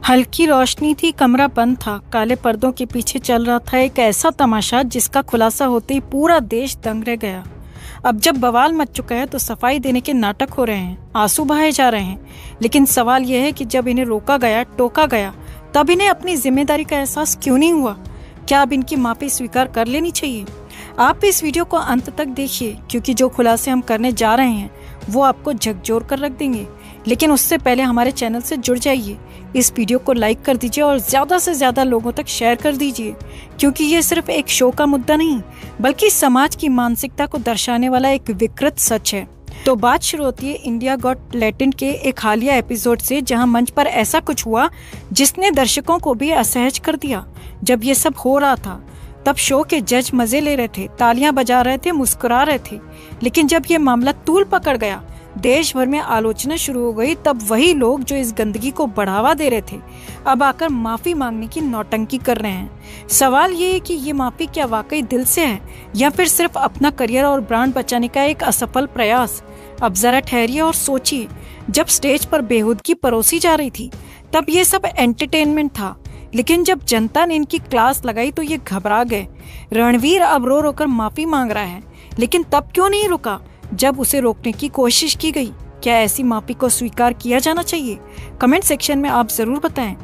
हल्की रोशनी थी, कमरा बंद था। काले पर्दों के पीछे चल रहा था एक ऐसा तमाशा जिसका खुलासा होते ही पूरा देश दंग रह गया। अब जब बवाल मच चुका है तो सफाई देने के नाटक हो रहे हैं, आंसू बहाए जा रहे हैं। लेकिन सवाल यह है कि जब इन्हें रोका गया, टोका गया, तब इन्हें अपनी जिम्मेदारी का एहसास क्यों नहीं हुआ? क्या अब इनकी माफी स्वीकार कर लेनी चाहिए? आप इस वीडियो को अंत तक देखिए, क्योंकि जो खुलासे हम करने जा रहे हैं वो आपको झकझोर कर रख देंगे। लेकिन उससे पहले हमारे चैनल से जुड़ जाइए, इस वीडियो को लाइक कर दीजिए और ज़्यादा से ज़्यादा लोगों तक शेयर कर दीजिए, क्योंकि ये सिर्फ एक शो का मुद्दा नहीं बल्कि समाज की मानसिकता को दर्शाने वाला एक विकृत सच है। तो बात शुरू होती है इंडिया गॉट टैलेंट के एक हालिया एपिसोड से, जहां मंच पर ऐसा कुछ हुआ जिसने दर्शकों को भी असहज कर दिया। जब ये सब हो रहा था तब शो के जज मजे ले रहे थे, तालियां बजा रहे थे, मुस्कुरा रहे थे। लेकिन जब ये मामला तूल पकड़ गया, देश भर में आलोचना शुरू हो गई, तब वही लोग जो इस गंदगी को बढ़ावा दे रहे थे अब आकर माफी मांगने की नौटंकी कर रहे हैं। सवाल ये है कि ये माफी क्या वाकई दिल से है या फिर सिर्फ अपना करियर और ब्रांड बचाने का एक असफल प्रयास? अब जरा ठहरिए और सोचिए, जब स्टेज पर बेहूदगी परोसी जा रही थी तब ये सब एंटरटेनमेंट था, लेकिन जब जनता ने इनकी क्लास लगाई तो ये घबरा गए। रणवीर अब रो रो कर माफी मांग रहा है, लेकिन तब क्यों नहीं रुका जब उसे रोकने की कोशिश की गई? क्या ऐसी माफी को स्वीकार किया जाना चाहिए? कमेंट सेक्शन में आप जरूर बताएं।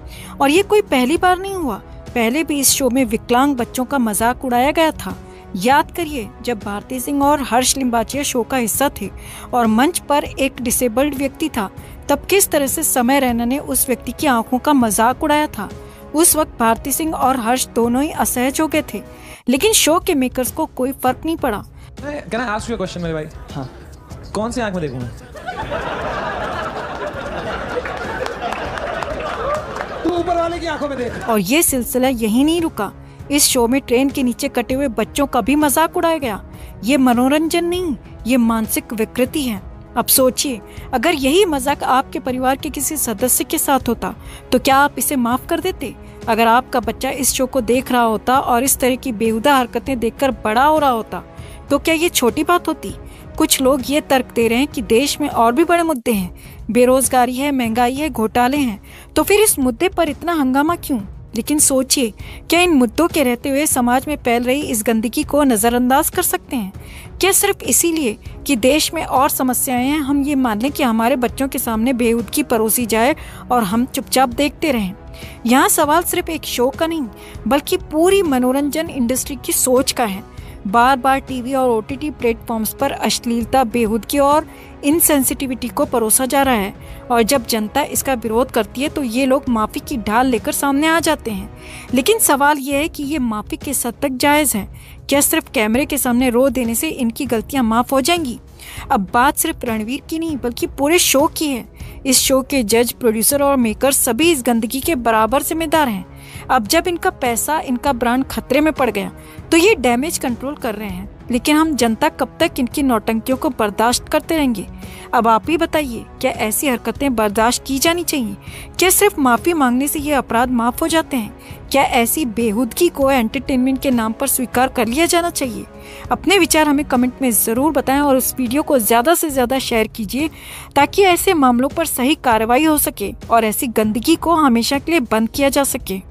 और ये कोई पहली बार नहीं हुआ, पहले भी इस शो में विकलांग बच्चों का मजाक उड़ाया गया था। याद करिए, जब भारती सिंह और हर्ष लिम्बाचिया शो का हिस्सा थे और मंच पर एक डिसेबल्ड व्यक्ति था, तब किस तरह से समय रैना ने उस व्यक्ति की आंखों का मजाक उड़ाया था। उस वक्त भारती सिंह और हर्ष दोनों ही असहज हो गए थे, लेकिन शो के मेकर्स को कोई फर्क नहीं पड़ा। Can I ask you a question मेरे भाई? हाँ। कौन सी आंख में देखूं मैं? तू ऊपर वाले की आंखों में देख। और ये सिलसिला यही नहीं रुका, इस शो में ट्रेन के नीचे कटे हुए बच्चों का भी मजाक उड़ाया गया। ये मनोरंजन नहीं, ये मानसिक विकृति है। अब सोचिए, अगर यही मजाक आपके परिवार के किसी सदस्य के साथ होता तो क्या आप इसे माफ कर देते? अगर आपका बच्चा इस शो को देख रहा होता और इस तरह की बेहुदा हरकतें देखकर बड़ा हो रहा होता तो क्या ये छोटी बात होती? कुछ लोग ये तर्क दे रहे हैं कि देश में और भी बड़े मुद्दे हैं, बेरोजगारी है, महंगाई है, घोटाले हैं, तो फिर इस मुद्दे पर इतना हंगामा क्यों? लेकिन सोचिए, क्या इन मुद्दों के रहते हुए समाज में फैल रही इस गंदगी को नजरअंदाज कर सकते हैं? क्या सिर्फ इसीलिए कि देश में और समस्याएं हैं हम ये मान लें कि हमारे बच्चों के सामने बेहूदगी परोसी जाए और हम चुपचाप देखते रहें? यहाँ सवाल सिर्फ एक शो का नहीं बल्कि पूरी मनोरंजन इंडस्ट्री की सोच का है। बार बार टीवी और ओटीटी प्लेटफॉर्म्स पर अश्लीलता, बेहूदगी और इनसेंसिटिविटी को परोसा जा रहा है, और जब जनता इसका विरोध करती है तो ये लोग माफी की ढाल लेकर सामने आ जाते हैं। लेकिन सवाल यह है कि ये माफी किस हद तक जायज है? क्या सिर्फ कैमरे के सामने रो देने से इनकी गलतियां माफ हो जाएंगी? अब बात सिर्फ रणवीर की नहीं बल्कि पूरे शो की है। इस शो के जज, प्रोड्यूसर और मेकर सभी इस गंदगी के बराबर जिम्मेदार हैं। अब जब इनका पैसा, इनका ब्रांड खतरे में पड़ गया तो ये डैमेज कंट्रोल कर रहे हैं, लेकिन हम जनता कब तक इनकी नौटंकियों को बर्दाश्त करते रहेंगे? अब आप ही बताइए, क्या ऐसी हरकतें बर्दाश्त की जानी चाहिए? क्या सिर्फ माफी मांगने से ये अपराध माफ हो जाते हैं? क्या ऐसी बेहूदगी को एंटरटेनमेंट के नाम पर स्वीकार कर लिया जाना चाहिए? अपने विचार हमें कमेंट में जरूर बताएं और इस वीडियो को ज्यादा से ज्यादा शेयर कीजिए, ताकि ऐसे मामलों पर सही कार्रवाई हो सके और ऐसी गंदगी को हमेशा के लिए बंद किया जा सके।